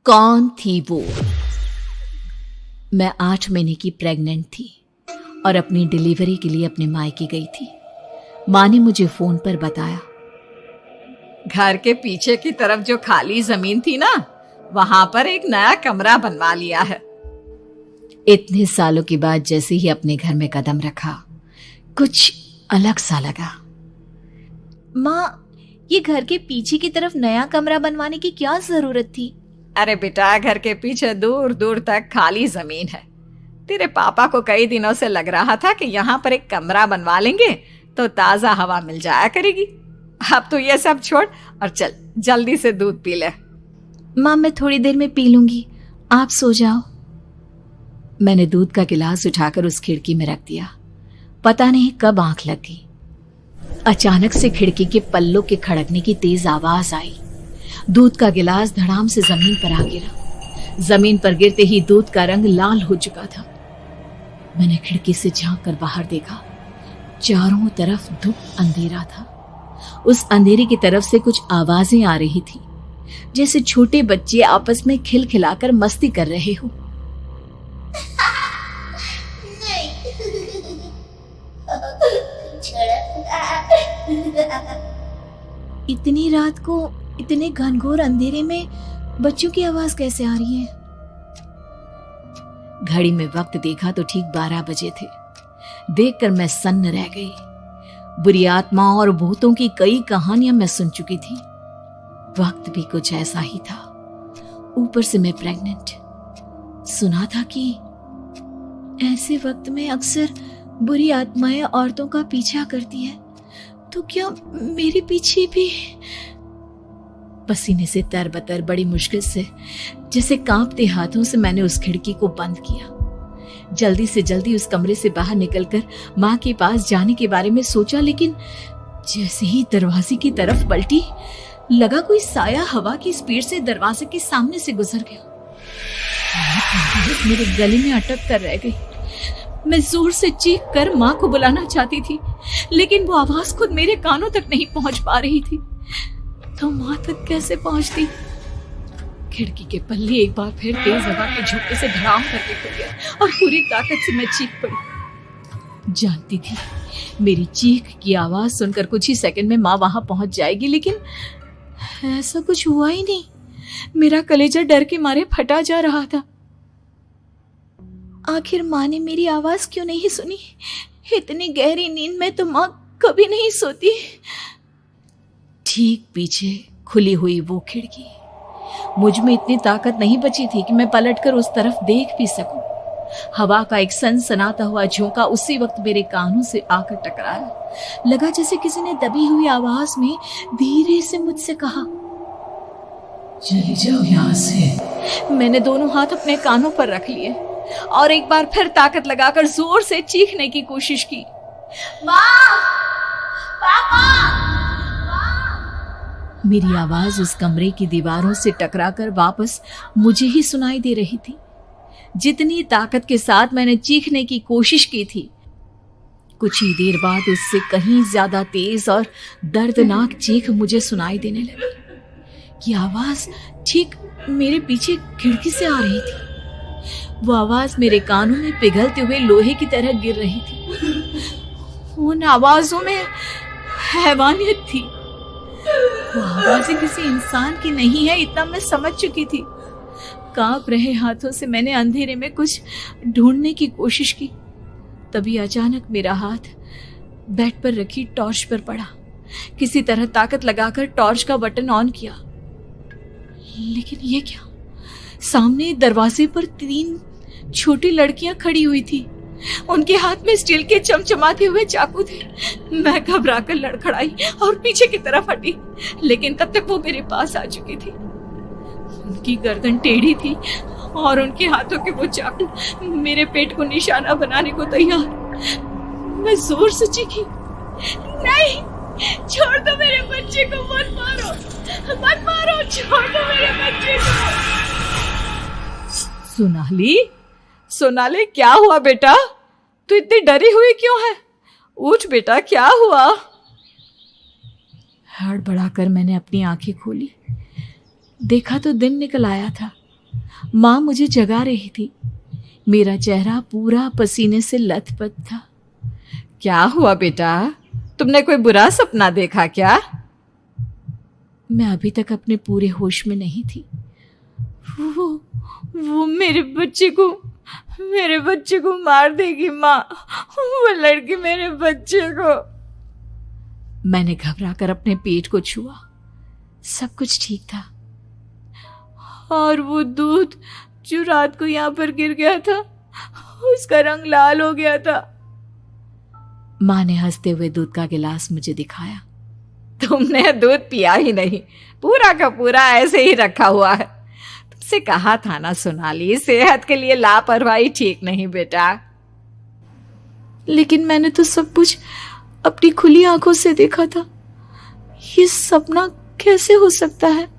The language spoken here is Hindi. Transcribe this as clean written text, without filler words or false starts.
कौन थी वो? मैं 8 महीने की प्रेग्नेंट थी और अपनी डिलीवरी के लिए अपने मायके गई थी। माँ ने मुझे फोन पर बताया, घर के पीछे की तरफ जो खाली जमीन थी ना, वहां पर एक नया कमरा बनवा लिया है। इतने सालों के बाद जैसे ही अपने घर में कदम रखा, कुछ अलग सा लगा। माँ, ये घर के पीछे की तरफ नया कमरा बनवाने की क्या जरूरत थी? अरे बेटा, घर के पीछे दूर दूर तक खाली जमीन है। तेरे पापा को कई दिनों से लग रहा था कि यहाँ पर एक कमरा बनवा लेंगे तो ताजा हवा मिल जाया करेगी। अब तो ये सब छोड़ और चल जल्दी से दूध पी ले। माँ, मैं थोड़ी देर में पी लूंगी, आप सो जाओ। मैंने दूध का गिलास उठाकर उस खिड़की में रख दिया। पता नहीं कब आंख लग गई। अचानक से खिड़की के पल्लों के खड़कने की तेज आवाज आई। दूध का गिलास धड़ाम से जमीन पर आ गिरा। जमीन पर गिरते ही दूध का रंग लाल हो चुका था। मैंने खिड़की से झांक कर बाहर देखा। चारों तरफ धूप अंधेरा था। उस अंधेरे की तरफ से कुछ आवाजें आ रही थी, जैसे छोटे बच्चे आपस में खिलखिलाकर मस्ती कर रहे हो। इतनी रात को इतने घनघोर अंधेरे में बच्चों की आवाज कैसे आ रही है? घड़ी में वक्त देखा तो ठीक 12 बजे थे। देखकर मैं सन्न रह गई। बुरी आत्माओं और भूतों की कई कहानियां मैं सुन चुकी थी। वक्त भी कुछ ऐसा ही था। ऊपर से मैं प्रेग्नेंट। सुना था कि ऐसे वक्त में अक्सर बुरी आत्माएं औरतों का पीछा करती हैं। तो क्या मेरे पीछे भी? पसीने से तरबतर बड़ी मुश्किल से, जैसे कांपते हाथों से मैंने उस खिड़की को बंद किया। जल्दी से जल्दी उस कमरे से बाहर निकलकर माँ के पास जाने के बारे में सोचा, लेकिन जैसे ही दरवाजे की तरफ पलटी, लगा कोई साया हवा की स्पीड से दरवाजे के सामने से गुजर गया। मेरे गले में अटक कर रह गई। मैं जोर से चीख कर माँ को बुलाना चाहती थी, लेकिन वो आवाज खुद मेरे कानों तक नहीं पहुंच पा रही थी। तो माँ तक कैसे पहुंचती? खिड़की के पल्ले एक बार फिर तेज हवा के झोंके से धड़ाम करके खुल गया और पूरी ताकत से मैं चीख पड़ी। जानती थी मेरी चीख की आवाज सुनकर कुछ ही सेकंड में माँ वहां पहुंच जाएगी, लेकिन ऐसा कुछ हुआ ही नहीं। मेरा कलेजा डर के मारे फटा जा रहा था। आखिर माँ ने मेरी आवाज क्यों नहीं सुनी? इतनी गहरी नींद में तो माँ कभी नहीं सोती। ठीक पीछे खुली हुई वो खिड़की। मुझ में इतनी ताकत नहीं बची थी कि मैं पलटकर उस तरफ देख भी सकूं। हवा का एक सनसनाता हुआ झोंका उसी वक्त मेरे कानों से आकर टकराया। लगा जैसे किसी ने दबी हुई आवाज में धीरे से मुझसे कहा, चली जाओ यहाँ से। मैंने दोनों हाथ अपने कानों पर रख लिए और एक बार फिर ताकत लगाकर जोर से चीखने की कोशिश की। माँ! पापा! मेरी आवाज उस कमरे की दीवारों से टकराकर वापस मुझे ही सुनाई दे रही थी। जितनी ताकत के साथ मैंने चीखने की कोशिश की थी, कुछ ही देर बाद उससे कहीं ज्यादा तेज और दर्दनाक चीख मुझे सुनाई देने लगी। ये आवाज ठीक मेरे पीछे खिड़की से आ रही थी। वो आवाज मेरे कानों में पिघलते हुए लोहे की तरह गिर रही थी। उन आवाजों में हैवानियत थी। वो आवाजें किसी इंसान की नहीं है, इतना मैं समझ चुकी थी। कांप रहे हाथों से मैंने अंधेरे में कुछ ढूंढने की कोशिश की। तभी अचानक मेरा हाथ बेड पर रखी टॉर्च पर पड़ा। किसी तरह ताकत लगाकर टॉर्च का बटन ऑन किया, लेकिन ये क्या? सामने दरवाजे पर 3 छोटी लड़कियां खड़ी हुई थी। उनके हाथ में स्टील के चमचमाते हुए चाकू थे। मैं घबराकर लड़खड़ाई और पीछे की तरफ हटी, लेकिन तब तक वो मेरे पास आ चुकी थी। उनकी गर्दन टेढ़ी थी और उनके हाथों के वो चाकू मेरे पेट को निशाना बनाने को तैयार। मैं जोर से चीखी, नहीं, छोड़ दो मेरे बच्चे को, मत मारो, मत मारो, छोड़ दो मेरे बच्चे को। सोनाली, क्या हुआ बेटा? तू इतनी डरी हुई क्यों है? उठ बेटा, क्या हुआ? हड़बड़ाकर मैंने अपनी आंखें खोली। देखा तो दिन निकल आया था। माँ मुझे जगा रही थी। मेरा चेहरा पूरा पसीने से लथपथ था। क्या हुआ बेटा, तुमने कोई बुरा सपना देखा क्या? मैं अभी तक अपने पूरे होश में नहीं थी। वो मेरे बच्चे को मार देगी माँ। वो लड़की मेरे बच्चे को। मैंने घबराकर अपने पेट को छुआ। सब कुछ ठीक था। और वो दूध जो रात को यहाँ पर गिर गया था, उसका रंग लाल हो गया था। माँ ने हंसते हुए दूध का गिलास मुझे दिखाया। तुमने दूध पिया ही नहीं, पूरा का पूरा ऐसे ही रखा हुआ है। तुमसे कहा था ना सोनाली, सेहत के लिए लापरवाही ठीक नहीं बेटा। लेकिन मैंने तो सब कुछ अपनी खुली आंखों से देखा था। ये सपना कैसे हो सकता है?